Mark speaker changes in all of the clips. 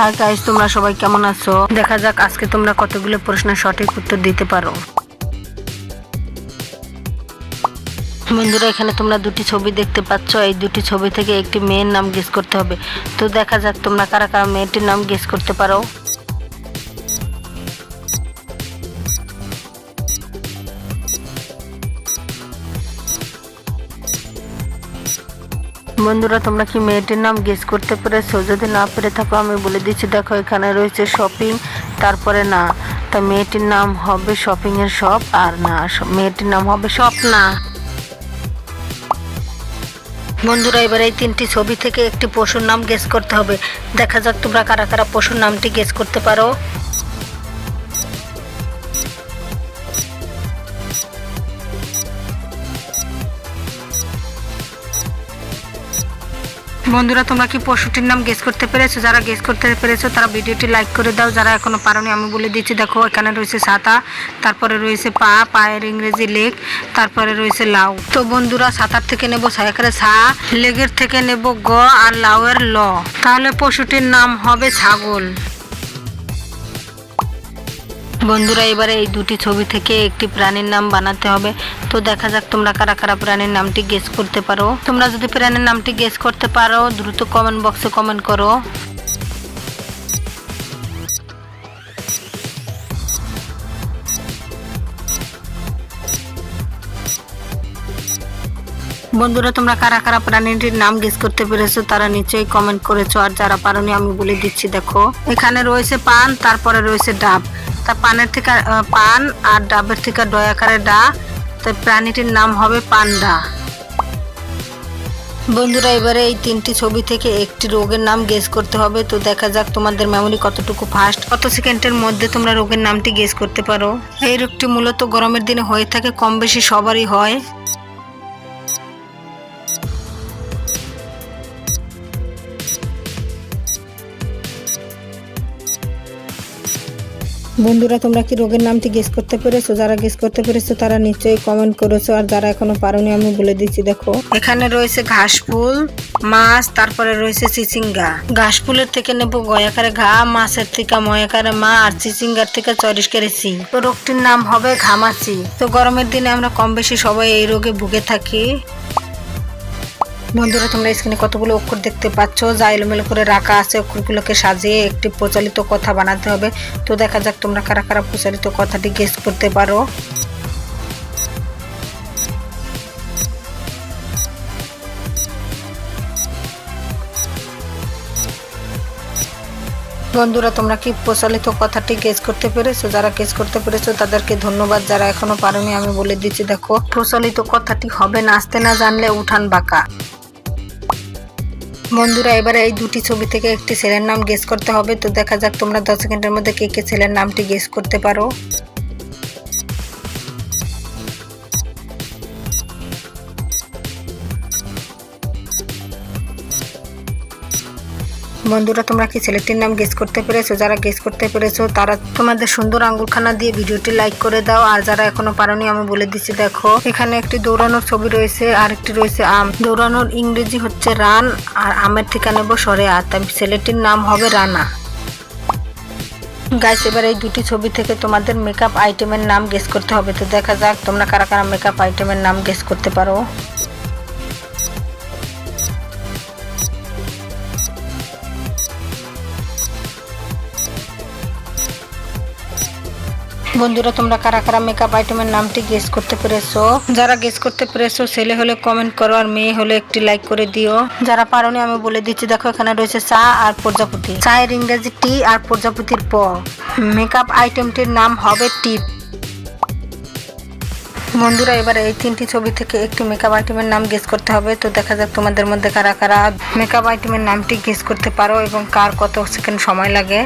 Speaker 1: Hi guys, তোমরা সবাই কেমন আছো? দেখা যাক আজকে তোমরা কতগুলো প্রশ্নের সঠিক উত্তর দিতে পারো। বন্ধুরা, এখানে তোমরা দুটি ছবি দেখতে পাচ্ছ। এই দুটি ছবি থেকে একটি মেয়ের নাম গেস করতে হবে। তো দেখা যাক তোমরা কারা কারা মেয়েটির নাম গেস করতে পারো। বন্ধুরা, তোমরা কি মেয়েটির নাম গেস করতে পেরেছো? যদি না পেরে থাকো আমি বলে দিচ্ছি। দেখো, এখানে রয়েছে শপিং, তারপরে না, তা মেয়েটির নাম হবে শপিং এর শপ, আর না, মেয়েটির নাম হবে স্বপ্না। বন্ধুরা, এবার এই তিনটি ছবি থেকে একটি পশুর নাম গেস করতে হবে। দেখা যাক তোমরা কারা কারা পশুর নামটি গেস করতে পারো। বন্ধুরা, তোমরা কি পশুটির নাম গেস করতে পেরেছো? যারা গেস করতে পেরেছো তারা ভিডিওটি লাইক করে দাও। যারা এখনো পারোনি আমি বলে দিচ্ছি। দেখো, এখানে রয়েছে ছাতা, তারপরে রয়েছে পা, পায়ের ইংরেজি লেগ, তারপরে রয়েছে লাউ। তো বন্ধুরা, ছাতার থেকে নেব ছায়াকারে ছা, লেগের থেকে নেব গ, আর লাউয়ের ল। তাহলে পশুটির নাম হবে ছাগল। বন্ধুরা, এবারে এই দুটি ছবি থেকে একটি প্রাণীর নাম বানাতে হবে। তো দেখা যাক তোমরা কারা কারা প্রাণীর নামটি গেস করতে পারো। তোমরা যদি প্রাণীর নামটি গেস করতে পারো দ্রুত কমেন্ট বক্সে কমেন্ট করো। বন্ধুরা, তোমরা কারা কারা প্রাণীটির নাম গেস করতে পেরেছো তারা নিশ্চয়ই কমেন্ট করেছো। আর যারা পারোনি আমি বলে দিচ্ছি। দেখো, এখানে রয়েছে পান, তারপরে রয়েছে ডাব। তা পানের থেকে পান আর ডাবের থেকে ডয়াকারে ডা, তাই প্রাণীটির নাম হবে পান্ডা। বন্ধুরা, এবারে এই তিনটি ছবি থেকে একটি রোগের নাম গেস করতে হবে। তো দেখা যাক তোমাদের মেমোরি কতটুকু ফাস্ট, কত সেকেন্ডের মধ্যে তোমরা রোগের নামটি গেস করতে পারো। এই রোগটি মূলত গরমের দিনে হয়ে থাকে, কম বেশি সবারই হয়। বন্ধুরা, তোমরা কি রোগের নামটি গেস করতে পেরেছো? যারা গেস করতে পেরেছো তারা নিশ্চয়ই কমেন্ট করেছো। আর যারা এখনো পারোনি আমি বলে দিচ্ছি। দেখো, এখানে রয়েছে ঘাসফুল, মাছ, তারপরে রয়েছে চিচিঙ্গা। ঘাসফুলের থেকে নেব গয়াকারে ঘা, মাছের থেকে ময়াকারে মা, আর চিচিঙ্গার থেকে চরিষ্কারে চি। তো রোগটির নাম হবে ঘামাচি। তো গরমের দিনে আমরা কম বেশি সবাই এই রোগে ভুগে থাকি। বন্ধুরা, তোমরা স্ক্রিনে কতগুলো অক্ষর দেখতে পাচ্ছ যা এলোমেলো করে রাখা আছে। অক্ষরগুলোকে সাজিয়ে একটি প্রচলিত কথা বানাতে হবে। তো দেখা যাক তোমরা কারা কারা প্রচলিত কথাটি গেস করতে পারো। বন্ধুরা, তোমরা কি প্রচলিত কথাটি গেস করতে পেরেছো? যারা গেস করতে পেরেছো তাদেরকে ধন্যবাদ। যারা এখনো পারোনি আমি বলে দিচ্ছি। দেখো, প্রচলিত কথাটি হবে নাচতে না জানলে উঠান বাঁকা। বন্ধুরা, এবারে এই দুটি ছবি থেকে একটি ছেলের নাম গেস করতে হবে। তো দেখা যাক তোমরা 10 সেকেন্ডের মধ্যে কে কে ছেলের নামটি গেস করতে পারো। বন্ধুরা, তোমরা কি ছেলেটির নাম গেস করতে পেরেছো? যারা গেস করতে পেরেছো তারা তোমাদের সুন্দর আঙ্গুলখানা দিয়ে ভিডিওটি লাইক করে দাও। আর যারা এখনো পারোনি আমি বলে দিচ্ছি। দেখো, এখানে একটি দৌড়ানোর ছবি রয়েছে, আর একটি রয়েছে আম। দৌড়ানোর ইংরেজি হচ্ছে রান, আর আমের থেকে নেব সরে আ, তাই ছেলেটির নাম হবে রানা। গাইস, এবার এই দুটি ছবি থেকে তোমাদের মেকআপ আইটেমের নাম গেস করতে হবে। তো দেখা যাক তোমরা কারা কারা মেকআপ আইটেমের নাম গেস করতে পারো। বন্ধুরা, তোমরা কারা কারা মেকআপ আইটেমের নামটি গেস করতে পেরেছো? যারা গেস করতে পেরেছো ছেলে হলে কমেন্ট করো, আর মেয়ে হলে একটি লাইক করে দিও। যারা পারোনি আমি বলে দিচ্ছি। দেখো, এখানে রয়েছে চা আর প্রজাপতি। চায়ের ইংরেজি টি, আর প্রজাপতির প। মেকআপ আইটেমটির নাম হবে টিপ। বন্ধুরা, এবার এই তিনটি ছবি থেকে একটি মেকআপ আইটেমের নাম গেস করতে হবে। তো দেখা যাক তোমাদের মধ্যে কারা কারা মেকআপ আইটেমের নামটি গেস করতে পারো এবং কার কত সেকেন্ড সময় লাগে।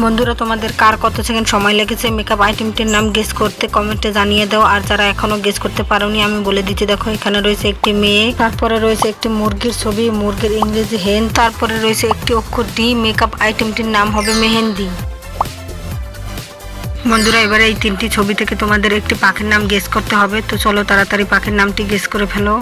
Speaker 1: বন্ধুরা, তোমাদের কার কত সেকেন্ড সময় লেগেছে মেকআপ আইটেমটির নাম গেস করতে কমেন্টে জানিয়ে দাও। আর যারা এখনো গেস করতে পারোনি আমি বলে দিচ্ছি। দেখো, এখানে রয়েছে একটি মেয়ে, তারপরে রয়েছে একটি মুরগির ছবি, মুরগির ইংরেজি হেন, তারপরে রয়েছে একটি অক্ষর ডি। মেকআপ আইটেমটির নাম হবে মেহেন্দি। বন্ধুরা এবারে এই 3টি ছবি থেকে তোমাদের একটি পাখির নাম গেস করতে হবে। তো চলো তাড়াতাড়ি পাখির নামটি গেস করে ফেলো।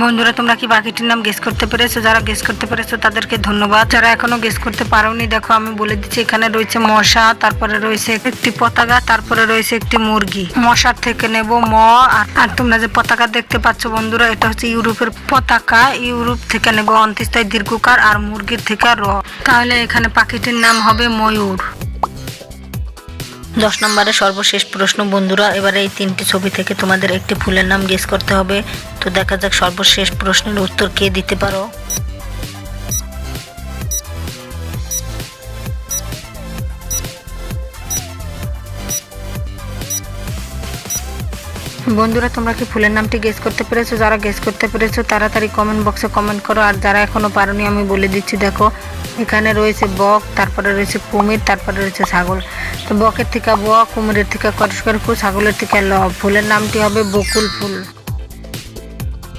Speaker 1: বন্ধুরা তোমরা কি পাখিটির নাম গেস করতে পেরেছো? যারা গেস করতে পেরেছো তাদেরকে ধন্যবাদ। যারা এখনো গেস করতে পারোনি দেখো আমি বলে দিচ্ছি, এখানে রয়েছে মশা, তারপরে রয়েছে একটি পতাকা, তারপরে রয়েছে একটি মুরগি। মশার থেকে নেব ম, আর তোমরা যে পতাকা দেখতে পাচ্ছ বন্ধুরা এটা হচ্ছে ইউরোপের পতাকা, ইউরোপ থেকে নেব অন্ত্যেষ্টায়ী দীর্ঘকার, আর মুরগির থেকে র। তাহলে এখানে পাখিটির নাম হবে ময়ূর। 10 নম্বরের সর্বশেষ প্রশ্ন বন্ধুরা, এবারে এই 3টি ছবি থেকে তোমাদের একটি ফুলের নাম গেস করতে হবে। তো দেখা যাক সর্বশেষ প্রশ্নের উত্তর কে দিতে পারো। বন্ধুরা তোমরা কি ফুলের নামটি গেস করতে পেরেছো? যারা গেস করতে পেরেছো তাড়াতাড়ি কমেন্ট বক্সে কমেন্ট করো, আর যারা এখনো পারোনি আমি বলে দিচ্ছি দেখো এখানে রয়েছে বক, তারপরে রয়েছে কুমির, তারপরে রয়েছে ছাগল। তো বকের থেকে ব, কুমিরের থেকে করসকার ফুল, ছাগলের থেকে ল। ফুলের নামটি হবে বকুল ফুল।